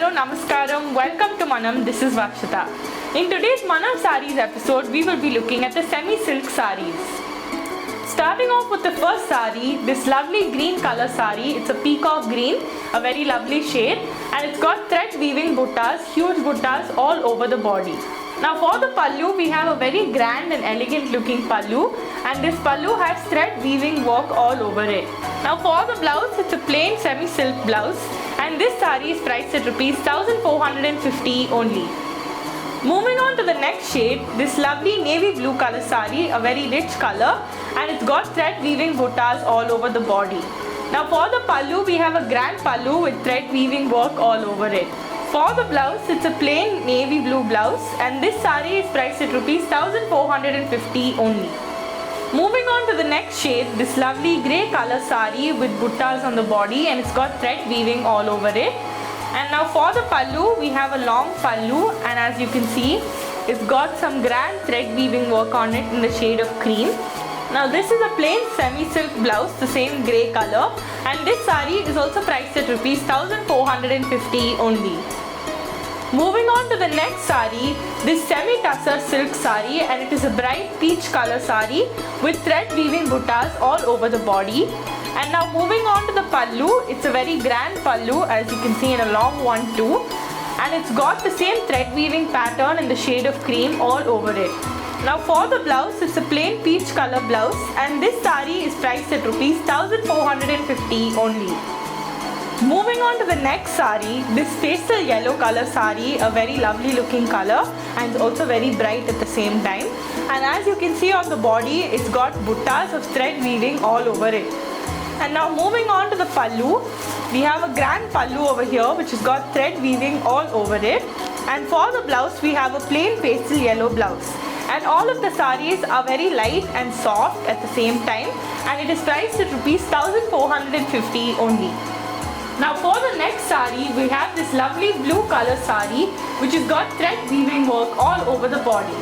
hello, namaskaram. Welcome to Manam. This is Vakshita. In today's Manam Sarees episode, we will be looking at the semi-silk sarees. Starting off with the first saree, this lovely green color saree. It's a peacock green, a very lovely shade, and it's got thread weaving buttas, huge buttas all over the body. Now for the pallu, we have a very grand and elegant looking pallu, and this pallu has thread weaving work all over it. Now for the blouse, it's a plain semi-silk blouse, and this saree is priced at rupees 1450 only. Moving on to the next shade, this lovely navy blue color saree, a very rich color, and it's got thread weaving buttas all over the body. Now for the pallu, we have a grand pallu with thread weaving work all over it. For the blouse, it's a plain navy blue blouse, and this saree is priced at rupees 1450 only. Moving on to the next shade, this lovely grey color saree with buttas on the body, and it's got thread weaving all over it. And now for the pallu, we have a long pallu, and as you can see, it's got some grand thread weaving work on it in the shade of cream. Now this is a plain semi-silk blouse, the same grey color, and this saree is also priced at rupees 1450 only. Moving on to the next saree, this semi-tussar silk saree, and it is a bright peach color saree with thread weaving buttas all over the body. And now moving on to the pallu, it's a very grand pallu, as you can see, in a long one too, and it's got the same thread weaving pattern in the shade of cream all over it. Now for the blouse, it's a plain peach color blouse, and this saree is priced at rupees 1450 only. Moving on to the next saree, this pastel yellow color saree, a very lovely looking color, and also very bright at the same time. And as you can see on the body, it's got buttas of thread weaving all over it. And now moving on to the pallu, we have a grand pallu over here which has got thread weaving all over it. And for the blouse, we have a plain pastel yellow blouse. And all of the sarees are very light and soft at the same time, and it is priced at rupees 1450 only. Now for the next saree, we have this lovely blue color saree which has got thread weaving work all over the body.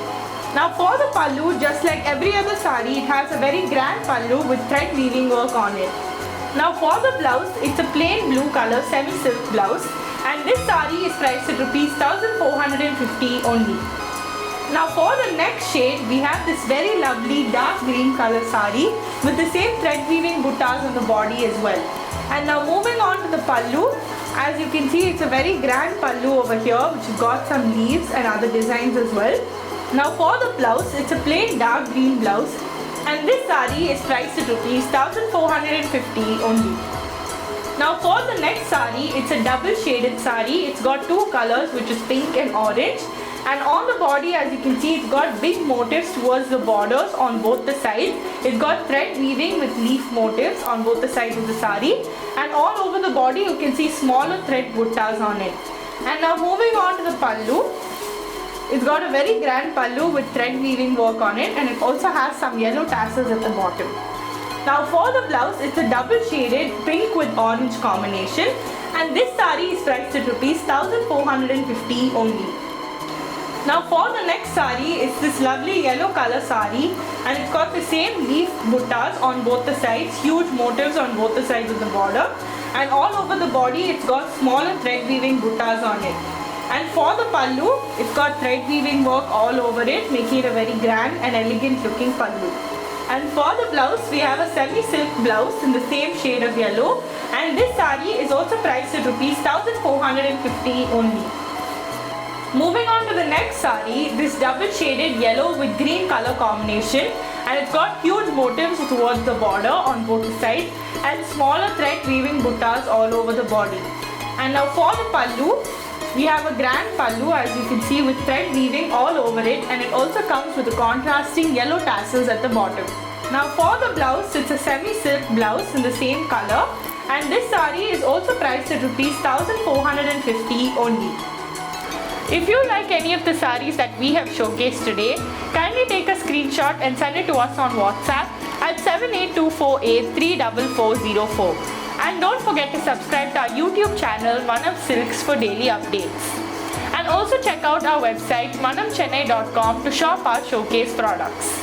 Now for the pallu, just like every other saree, it has a very grand pallu with thread weaving work on it. Now for the blouse, it's a plain blue color semi-silk blouse, and this saree is priced at rupees 1450 only. Now for the next shade, we have this very lovely dark green color saree with the same thread weaving buttas on the body as well. And now moving on to the pallu, as you can see, it's a very grand pallu over here which has got some leaves and other designs as well. Now for the blouse, it's a plain dark green blouse, and this saree is priced at rupees 1450 only. Now for the next saree, it's a double shaded saree. It's got two colors, which is pink and orange. And on the body, as you can see, it's got big motifs towards the borders on both the sides. It's got thread weaving with leaf motifs on both the sides of the saree. And all over the body, you can see smaller thread buttas on it. And now moving on to the pallu, it's got a very grand pallu with thread weaving work on it, and it also has some yellow tassels at the bottom. Now for the blouse, it's a double shaded pink with orange combination, and this saree is priced at rupees 1450 only. Now for the next saree, it's this lovely yellow color saree, and it's got the same leaf buttas on both the sides, huge motifs on both the sides of the border, and all over the body it's got smaller thread weaving buttas on it. And for the pallu, it's got thread weaving work all over it, making it a very grand and elegant looking pallu. And for the blouse, we have a semi-silk blouse in the same shade of yellow, and this saree is also priced at rupees 1450 only. Moving on to the next saree, this double shaded yellow with green color combination, and it's got huge motifs towards the border on both the sides and smaller thread weaving buttas all over the body. And now for the pallu, we have a grand pallu, as you can see, with thread weaving all over it, and it also comes with a contrasting yellow tassels at the bottom. Now for the blouse, it's a semi-silk blouse in the same color, and this saree is also priced at rupees 1450 only. If you like any of the sarees that we have showcased today, kindly take a screenshot and send it to us on WhatsApp at 7824834404. And don't forget to subscribe to our YouTube channel Manam Silks for daily updates. And also check out our website manamchennai.com to shop our showcase products.